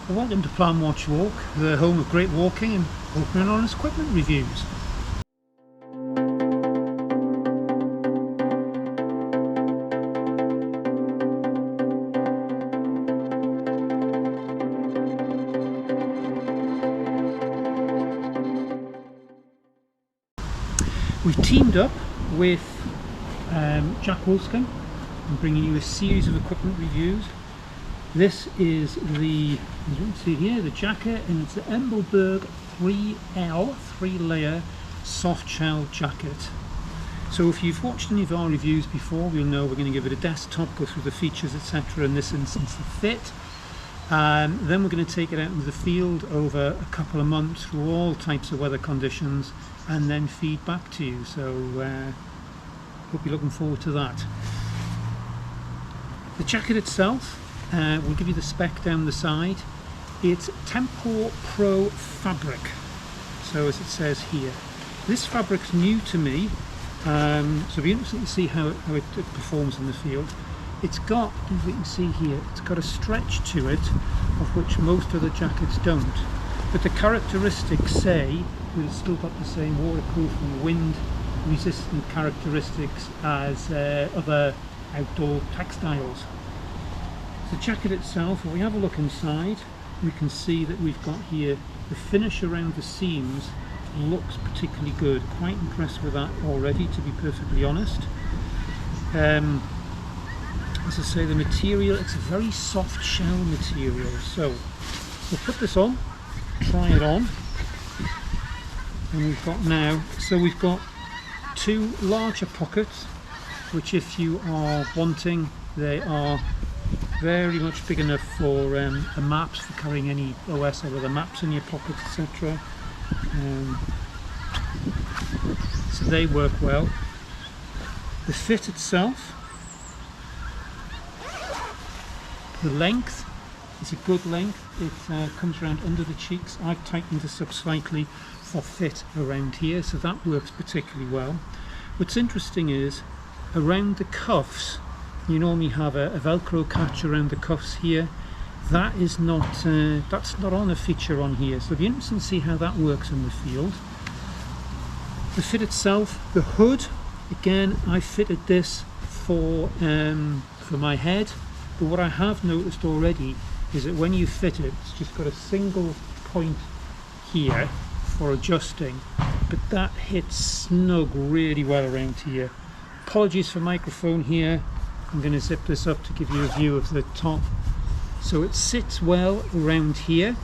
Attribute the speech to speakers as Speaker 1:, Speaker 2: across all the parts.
Speaker 1: Well, welcome to Plan Watch Walk, the home of great walking and open and honest equipment reviews. We've teamed up with Jack Wolfskin and bringing you a series of equipment reviews. This is the, as you can see here, the jacket, and it's the EMBERBERG 3L, 3-layer Softshell Jacket. So if you've watched any of our reviews before, you'll know we're going to give it a desktop, go through the features, etc. In this instance, the fit. Then we're going to take it out into the field over a couple of months through all types of weather conditions and then feed back to you. So hope you're looking forward to that. The jacket itself, we'll give you the spec down the side. It's Tempo Pro fabric, so as it says here. This fabric's new to me, so it'll be interesting to see how it performs in the field. It's got, as you can see here, it's got a stretch to it of which most other jackets don't. But the characteristics say that it's still got the same waterproof and wind resistant characteristics as other outdoor textiles. The jacket itself, if we have a look inside, we can see that we've got here the finish around the seams looks particularly good. Quite impressed with that already, to be perfectly honest. As I say, the material, it's a very soft shell material. So we'll put this on, try it on, and we've got now, so we've got two larger pockets, which if you are wanting, they are very much big enough for the maps, for carrying any OS or other maps in your pockets, etc. So they work well. The fit itself, the length is a good length. It comes around under the cheeks. I've tightened this up slightly for fit around here, so that works particularly well. What's interesting is around the cuffs, you normally have a Velcro catch around the cuffs here. That is not, that's not on a feature on here, so it'll be interesting to see how that works in the field. The fit itself, the hood, again, I fitted this for my head, but what I have noticed already is that when you fit it, it's just got a single point here for adjusting, but that hits snug really well around here. Apologies for microphone here. I'm going to zip this up to give you a view of the top. So it sits well around here,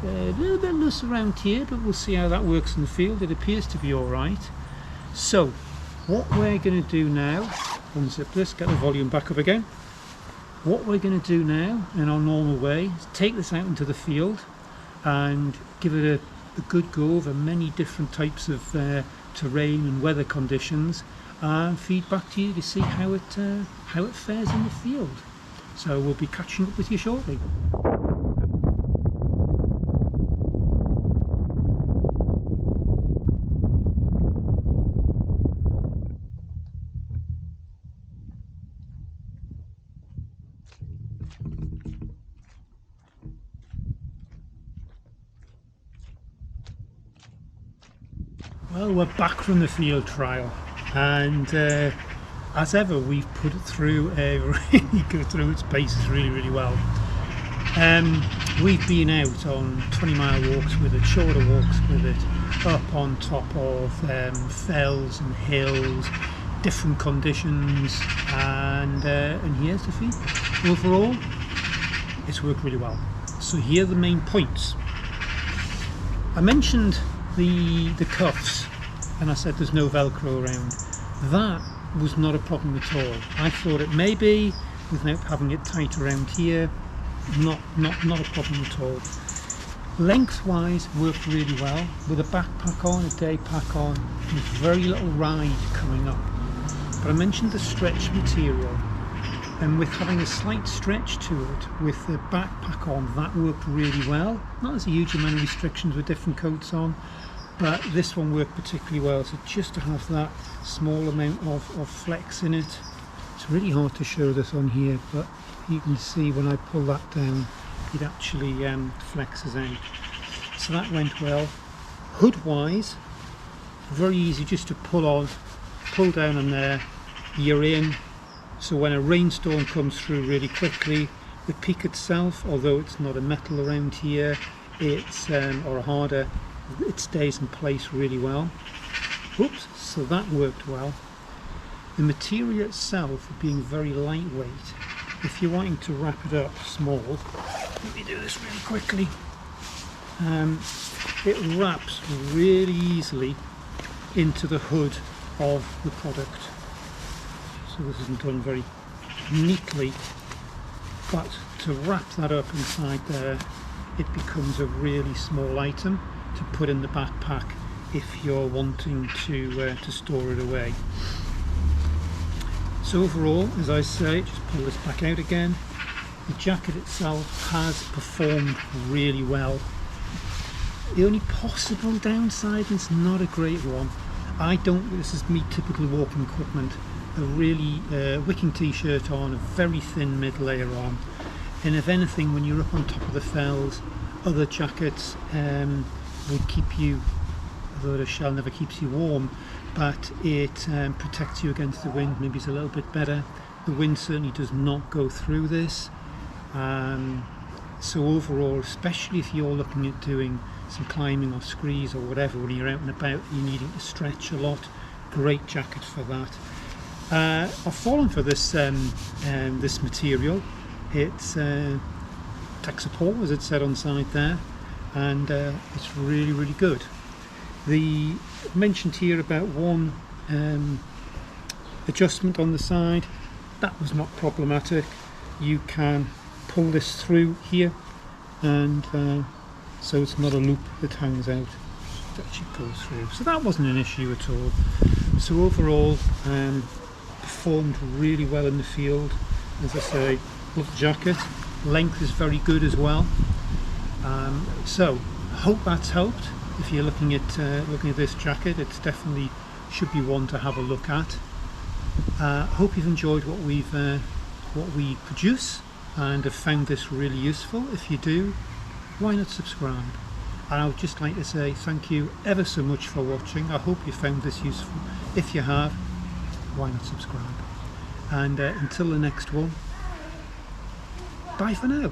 Speaker 1: a little bit loose around here, but we'll see how that works in the field. It appears to be alright. So what we're going to do now, unzip this, get the volume back up again. What we're going to do now in our normal way is take this out into the field and give it a good go over many different types of terrain and weather conditions, and feed back to you to see how it fares in the field. So we'll be catching up with you shortly. Well, we're back from the field trial, and as ever, we've put it through its paces really well. We've been out on 20-mile walks with it, shorter walks with it, up on top of fells and hills, different conditions, and here's the feedback. Overall, it's worked really well. So here are the main points. I mentioned the cuffs, and I said there's no Velcro around. That was not a problem at all. I thought it may be, without having it tight around here, not a problem at all. Lengthwise worked really well, with a backpack on, a day pack on, with very little ride coming up. But I mentioned the stretch material, and with having a slight stretch to it with the backpack on, that worked really well. Not as a huge amount of restrictions with different coats on, but this one worked particularly well. So just to have that small amount of flex in it, it's really hard to show this on here, but you can see when I pull that down, it actually flexes out. So that went well. Hood wise, very easy just to pull down on there, you're in. So when a rainstorm comes through really quickly, the peak itself, although it's not a metal around here, it's or a harder, it stays in place really well. Oops, so that worked well. The material itself being very lightweight, if you're wanting to wrap it up small, let me do this really quickly, it wraps really easily into the hood of the product. So this isn't done very neatly, but to wrap that up inside there, it becomes a really small item to put in the backpack if you're wanting to store it away. So overall, as I say, just pull this back out again, the jacket itself has performed really well. The only possible downside, and it's not a great one, this is me typical walking equipment, a really wicking t-shirt on, a very thin mid layer on, and if anything, when you're up on top of the fells, other jackets would keep you, although the shell never keeps you warm, but it protects you against the wind. Maybe it's a little bit better. The wind certainly does not go through this. So overall, especially if you're looking at doing some climbing or screes or whatever, when you're out and about, you're needing to stretch a lot, great jacket for that. I've fallen for this this material. It's tax support, as it said on the side there, and it's really good. The mentioned here about one adjustment on the side, that was not problematic. You can pull this through here, and so it's not a loop that hangs out, it actually goes through. So that wasn't an issue at all. So overall, performed really well in the field. As I say, love the jacket. Length is very good as well. So I hope that's helped. If you're looking at this jacket, it's definitely should be one to have a look at. Hope you've enjoyed what we produce and have found this really useful. If you do, why not subscribe? And I would just like to say thank you ever so much for watching. I hope you found this useful. If you have, why not subscribe? And until the next one, bye for now.